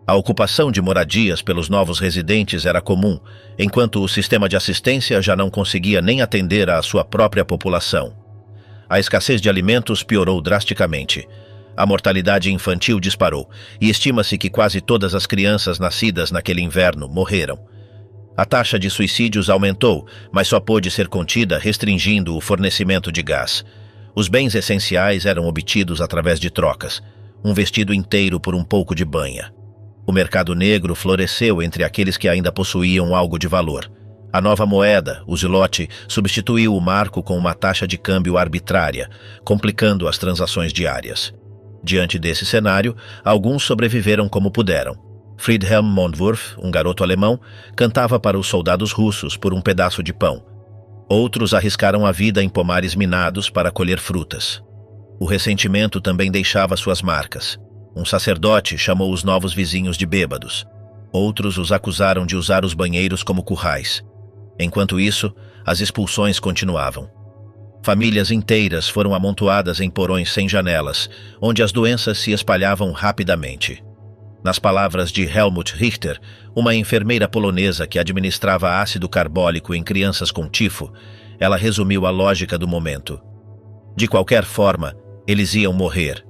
A ocupação de moradias pelos novos residentes era comum, enquanto o sistema de assistência já não conseguia nem atender à sua própria população. A escassez de alimentos piorou drasticamente. A mortalidade infantil disparou, e estima-se que quase todas as crianças nascidas naquele inverno morreram. A taxa de suicídios aumentou, mas só pôde ser contida restringindo o fornecimento de gás. Os bens essenciais eram obtidos através de trocas, um vestido inteiro por um pouco de banha. O mercado negro floresceu entre aqueles que ainda possuíam algo de valor. A nova moeda, o zloty, substituiu o marco com uma taxa de câmbio arbitrária, complicando as transações diárias. Diante desse cenário, alguns sobreviveram como puderam. Friedhelm Mondwurf, um garoto alemão, cantava para os soldados russos por um pedaço de pão. Outros arriscaram a vida em pomares minados para colher frutas. O ressentimento também deixava suas marcas. Um sacerdote chamou os novos vizinhos de bêbados. Outros os acusaram de usar os banheiros como currais. Enquanto isso, as expulsões continuavam. Famílias inteiras foram amontoadas em porões sem janelas, onde as doenças se espalhavam rapidamente. Nas palavras de Helmut Richter, uma enfermeira polonesa que administrava ácido carbólico em crianças com tifo, ela resumiu a lógica do momento. De qualquer forma, eles iam morrer.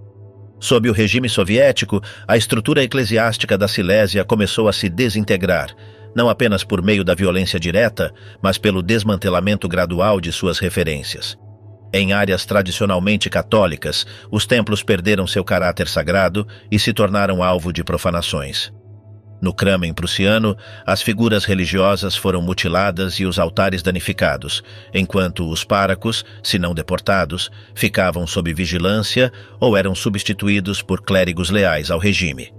Sob o regime soviético, a estrutura eclesiástica da Silésia começou a se desintegrar, não apenas por meio da violência direta, mas pelo desmantelamento gradual de suas referências. Em áreas tradicionalmente católicas, os templos perderam seu caráter sagrado e se tornaram alvo de profanações. No Kramen prussiano, as figuras religiosas foram mutiladas e os altares danificados, enquanto os párocos, se não deportados, ficavam sob vigilância ou eram substituídos por clérigos leais ao regime.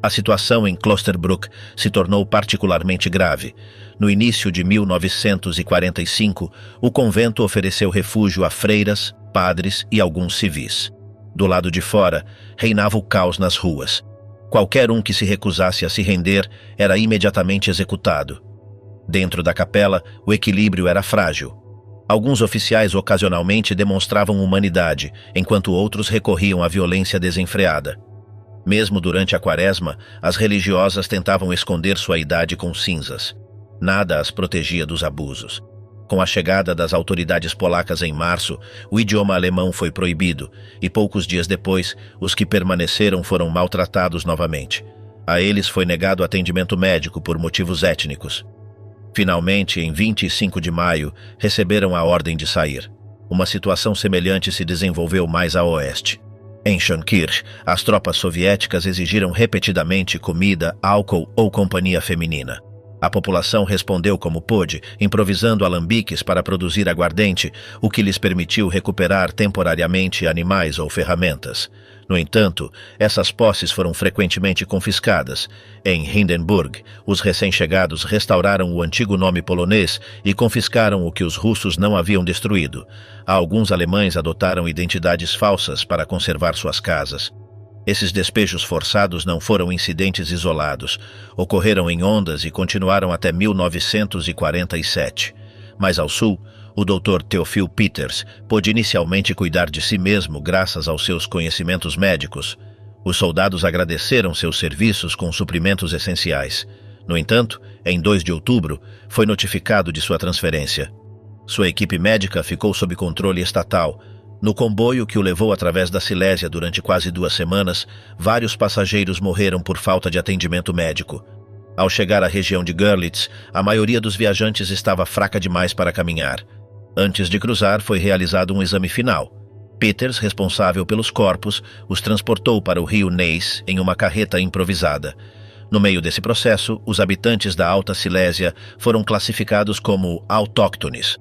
A situação em Klosterbruck se tornou particularmente grave. No início de 1945, o convento ofereceu refúgio a freiras, padres e alguns civis. Do lado de fora, reinava o caos nas ruas. Qualquer um que se recusasse a se render era imediatamente executado. Dentro da capela, o equilíbrio era frágil. Alguns oficiais ocasionalmente demonstravam humanidade, enquanto outros recorriam à violência desenfreada. Mesmo durante a quaresma, as religiosas tentavam esconder sua idade com cinzas. Nada as protegia dos abusos. Com a chegada das autoridades polacas em março, o idioma alemão foi proibido, e poucos dias depois, os que permaneceram foram maltratados novamente. A eles foi negado atendimento médico por motivos étnicos. Finalmente, em 25 de maio, receberam a ordem de sair. Uma situação semelhante se desenvolveu mais a oeste. Em Schönkirch, as tropas soviéticas exigiram repetidamente comida, álcool ou companhia feminina. A população respondeu como pôde, improvisando alambiques para produzir aguardente, o que lhes permitiu recuperar temporariamente animais ou ferramentas. No entanto, essas posses foram frequentemente confiscadas. Em Hindenburg, os recém-chegados restauraram o antigo nome polonês e confiscaram o que os russos não haviam destruído. Alguns alemães adotaram identidades falsas para conservar suas casas. Esses despejos forçados não foram incidentes isolados. Ocorreram em ondas e continuaram até 1947. Mais ao sul, o Dr. Theophil Peters pôde inicialmente cuidar de si mesmo graças aos seus conhecimentos médicos. Os soldados agradeceram seus serviços com suprimentos essenciais. No entanto, em 2 de outubro, foi notificado de sua transferência. Sua equipe médica ficou sob controle estatal. No comboio que o levou através da Silésia durante quase 2 semanas, vários passageiros morreram por falta de atendimento médico. Ao chegar à região de Görlitz, a maioria dos viajantes estava fraca demais para caminhar. Antes de cruzar, foi realizado um exame final. Peters, responsável pelos corpos, os transportou para o rio Neisse em uma carreta improvisada. No meio desse processo, os habitantes da Alta Silésia foram classificados como autóctones.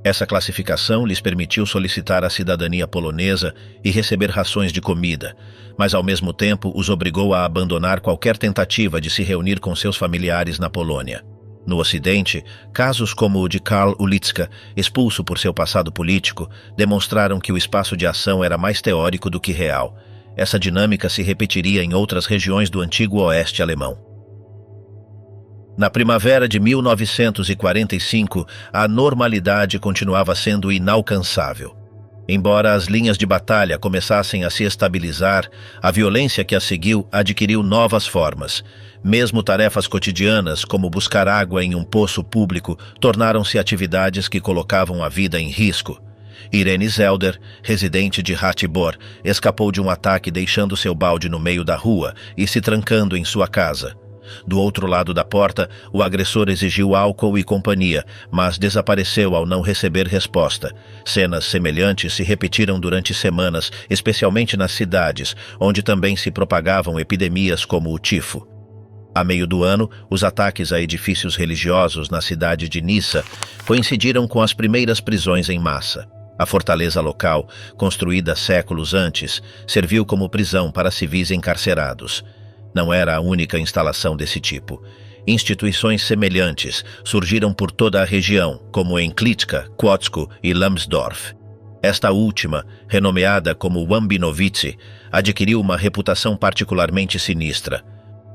Essa classificação lhes permitiu solicitar a cidadania polonesa e receber rações de comida, mas ao mesmo tempo os obrigou a abandonar qualquer tentativa de se reunir com seus familiares na Polônia. No Ocidente, casos como o de Karl Ulicka, expulso por seu passado político, demonstraram que o espaço de ação era mais teórico do que real. Essa dinâmica se repetiria em outras regiões do antigo oeste alemão. Na primavera de 1945, a normalidade continuava sendo inalcançável. Embora as linhas de batalha começassem a se estabilizar, a violência que a seguiu adquiriu novas formas. Mesmo tarefas cotidianas, como buscar água em um poço público, tornaram-se atividades que colocavam a vida em risco. Irene Zelder, residente de Ratibor, escapou de um ataque deixando seu balde no meio da rua e se trancando em sua casa. Do outro lado da porta, o agressor exigiu álcool e companhia, mas desapareceu ao não receber resposta. Cenas semelhantes se repetiram durante semanas, especialmente nas cidades, onde também se propagavam epidemias como o tifo. A meio do ano, os ataques a edifícios religiosos na cidade de Nissa coincidiram com as primeiras prisões em massa. A fortaleza local, construída séculos antes, serviu como prisão para civis encarcerados. Não era a única instalação desse tipo. Instituições semelhantes surgiram por toda a região, como em Klitka, Kłodzko e Lambsdorff. Esta última, renomeada como Łambinowice, adquiriu uma reputação particularmente sinistra.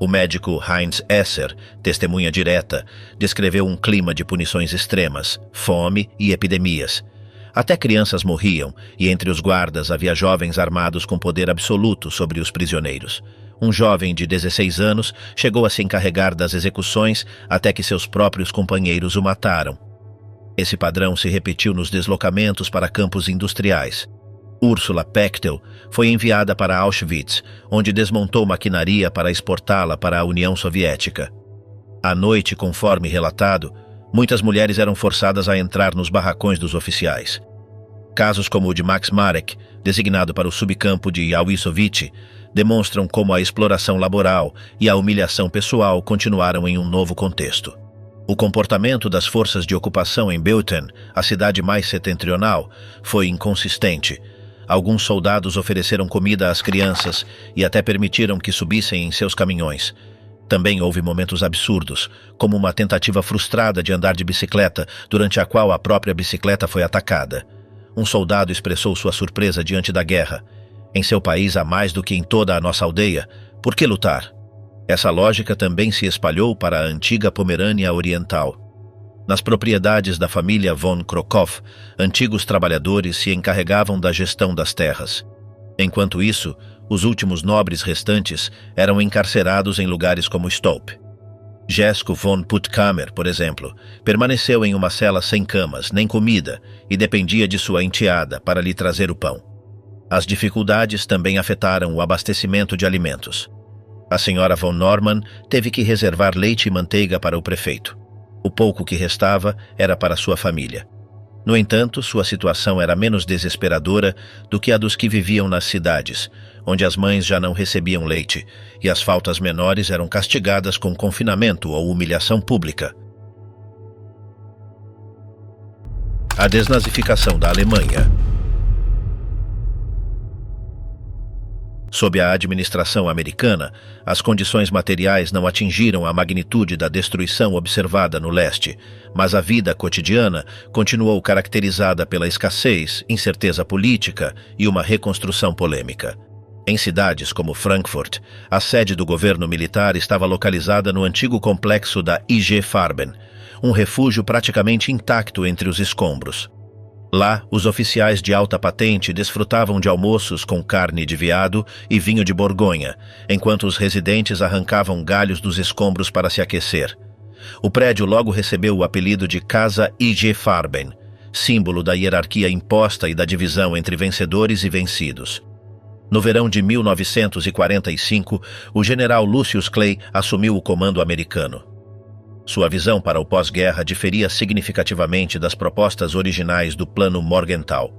O médico Heinz Esser, testemunha direta, descreveu um clima de punições extremas, fome e epidemias. Até crianças morriam, e entre os guardas havia jovens armados com poder absoluto sobre os prisioneiros. Um jovem de 16 anos chegou a se encarregar das execuções até que seus próprios companheiros o mataram. Esse padrão se repetiu nos deslocamentos para campos industriais. Ursula Pechtel foi enviada para Auschwitz, onde desmontou maquinaria para exportá-la para a União Soviética. À noite, conforme relatado, muitas mulheres eram forçadas a entrar nos barracões dos oficiais. Casos como o de Max Marek, designado para o subcampo de Auschwitz, demonstram como a exploração laboral e a humilhação pessoal continuaram em um novo contexto. O comportamento das forças de ocupação em Beuthen, a cidade mais setentrional, foi inconsistente. Alguns soldados ofereceram comida às crianças e até permitiram que subissem em seus caminhões. Também houve momentos absurdos, como uma tentativa frustrada de andar de bicicleta, durante a qual a própria bicicleta foi atacada. Um soldado expressou sua surpresa diante da guerra. Em seu país há mais do que em toda a nossa aldeia. Por que lutar? Essa lógica também se espalhou para a antiga Pomerânia Oriental. Nas propriedades da família von Krokow, antigos trabalhadores se encarregavam da gestão das terras. Enquanto isso, os últimos nobres restantes eram encarcerados em lugares como Stolp. Jesko von Puttkamer, por exemplo, permaneceu em uma cela sem camas, nem comida, e dependia de sua enteada para lhe trazer o pão. As dificuldades também afetaram o abastecimento de alimentos. A senhora von Norman teve que reservar leite e manteiga para o prefeito. O pouco que restava era para sua família. No entanto, sua situação era menos desesperadora do que a dos que viviam nas cidades, onde as mães já não recebiam leite e as faltas menores eram castigadas com confinamento ou humilhação pública. A desnazificação da Alemanha. Sob a administração americana, as condições materiais não atingiram a magnitude da destruição observada no leste, mas a vida cotidiana continuou caracterizada pela escassez, incerteza política e uma reconstrução polêmica. Em cidades como Frankfurt, a sede do governo militar estava localizada no antigo complexo da IG Farben, um refúgio praticamente intacto entre os escombros. Lá, os oficiais de alta patente desfrutavam de almoços com carne de veado e vinho de Borgonha, enquanto os residentes arrancavam galhos dos escombros para se aquecer. O prédio logo recebeu o apelido de Casa IG Farben, símbolo da hierarquia imposta e da divisão entre vencedores e vencidos. No verão de 1945, o general Lucius Clay assumiu o comando americano. Sua visão para o pós-guerra diferia significativamente das propostas originais do Plano Morgenthau.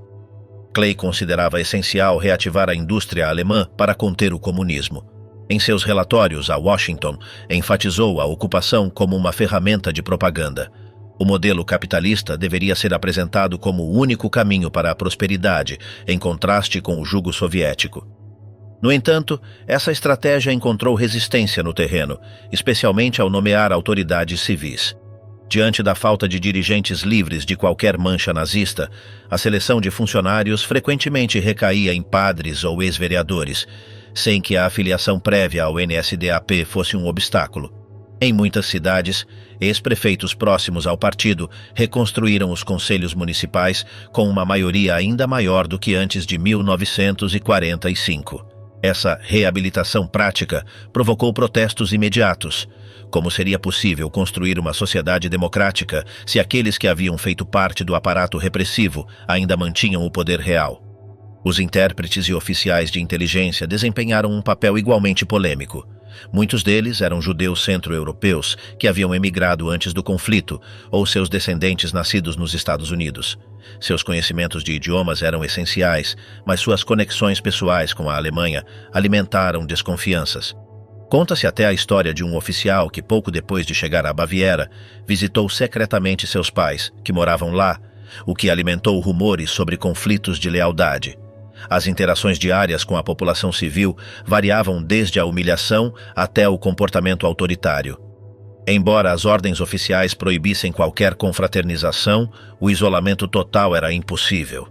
Clay considerava essencial reativar a indústria alemã para conter o comunismo. Em seus relatórios a Washington, enfatizou a ocupação como uma ferramenta de propaganda. O modelo capitalista deveria ser apresentado como o único caminho para a prosperidade, em contraste com o jugo soviético. No entanto, essa estratégia encontrou resistência no terreno, especialmente ao nomear autoridades civis. Diante da falta de dirigentes livres de qualquer mancha nazista, a seleção de funcionários frequentemente recaía em padres ou ex-vereadores, sem que a afiliação prévia ao NSDAP fosse um obstáculo. Em muitas cidades, ex-prefeitos próximos ao partido reconstruíram os conselhos municipais com uma maioria ainda maior do que antes de 1945. Essa reabilitação prática provocou protestos imediatos. Como seria possível construir uma sociedade democrática se aqueles que haviam feito parte do aparato repressivo ainda mantinham o poder real? Os intérpretes e oficiais de inteligência desempenharam um papel igualmente polêmico. Muitos deles eram judeus centro-europeus que haviam emigrado antes do conflito ou seus descendentes nascidos nos Estados Unidos. Seus conhecimentos de idiomas eram essenciais, mas suas conexões pessoais com a Alemanha alimentaram desconfianças. Conta-se até a história de um oficial que, pouco depois de chegar à Baviera, visitou secretamente seus pais, que moravam lá, o que alimentou rumores sobre conflitos de lealdade. As interações diárias com a população civil variavam desde a humilhação até o comportamento autoritário. Embora as ordens oficiais proibissem qualquer confraternização, o isolamento total era impossível.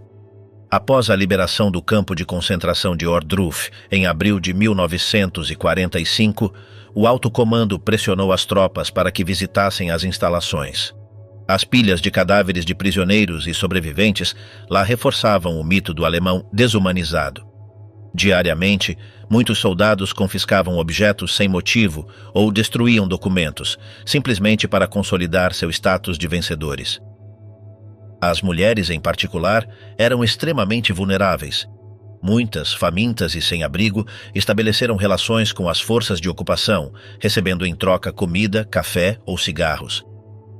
Após a liberação do campo de concentração de Ohrdruf, em abril de 1945, o alto comando pressionou as tropas para que visitassem as instalações. As pilhas de cadáveres de prisioneiros e sobreviventes lá reforçavam o mito do alemão desumanizado. Diariamente, muitos soldados confiscavam objetos sem motivo ou destruíam documentos, simplesmente para consolidar seu status de vencedores. As mulheres, em particular, eram extremamente vulneráveis. Muitas, famintas e sem abrigo, estabeleceram relações com as forças de ocupação, recebendo em troca comida, café ou cigarros.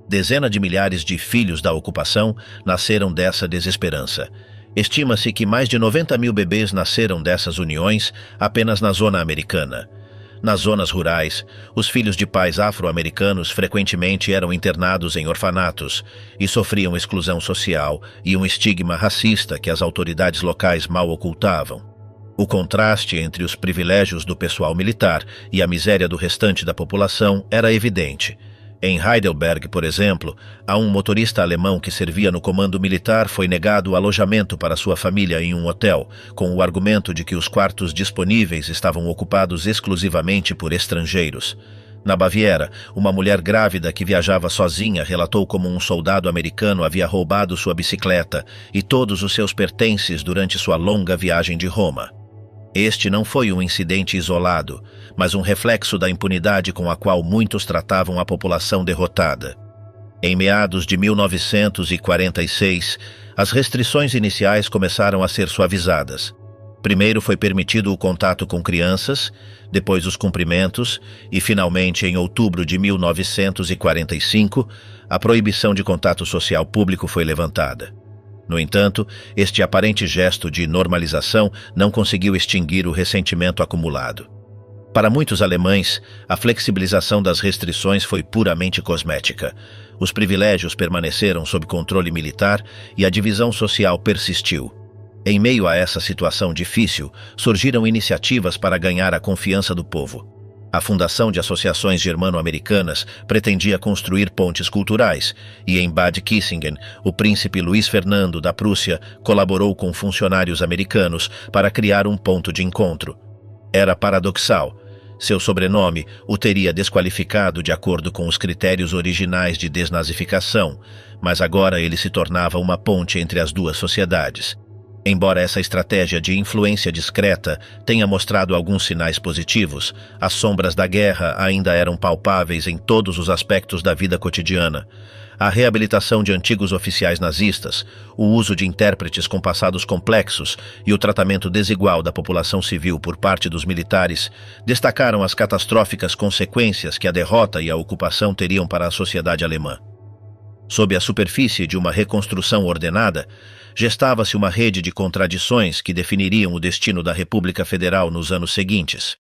Dezenas de milhares de filhos da ocupação nasceram dessa desesperança. Estima-se que mais de 90 mil bebês nasceram dessas uniões apenas na zona americana. Nas zonas rurais, os filhos de pais afro-americanos frequentemente eram internados em orfanatos e sofriam exclusão social e um estigma racista que as autoridades locais mal ocultavam. O contraste entre os privilégios do pessoal militar e a miséria do restante da população era evidente. Em Heidelberg, por exemplo, a um motorista alemão que servia no comando militar foi negado o alojamento para sua família em um hotel, com o argumento de que os quartos disponíveis estavam ocupados exclusivamente por estrangeiros. Na Baviera, uma mulher grávida que viajava sozinha relatou como um soldado americano havia roubado sua bicicleta e todos os seus pertences durante sua longa viagem de Roma. Este não foi um incidente isolado, mas um reflexo da impunidade com a qual muitos tratavam a população derrotada. Em meados de 1946, as restrições iniciais começaram a ser suavizadas. Primeiro foi permitido o contato com crianças, depois os cumprimentos e, finalmente, em outubro de 1945, a proibição de contato social público foi levantada. No entanto, este aparente gesto de normalização não conseguiu extinguir o ressentimento acumulado. Para muitos alemães, a flexibilização das restrições foi puramente cosmética. Os privilégios permaneceram sob controle militar e a divisão social persistiu. Em meio a essa situação difícil, surgiram iniciativas para ganhar a confiança do povo. A fundação de associações germano-americanas pretendia construir pontes culturais, e em Bad Kissingen, o príncipe Luís Fernando da Prússia colaborou com funcionários americanos para criar um ponto de encontro. Era paradoxal. Seu sobrenome o teria desqualificado de acordo com os critérios originais de desnazificação, mas agora ele se tornava uma ponte entre as duas sociedades. Embora essa estratégia de influência discreta tenha mostrado alguns sinais positivos, as sombras da guerra ainda eram palpáveis em todos os aspectos da vida cotidiana. A reabilitação de antigos oficiais nazistas, o uso de intérpretes com passados complexos e o tratamento desigual da população civil por parte dos militares destacaram as catastróficas consequências que a derrota e a ocupação teriam para a sociedade alemã. Sob a superfície de uma reconstrução ordenada, gestava-se uma rede de contradições que definiriam o destino da República Federal nos anos seguintes.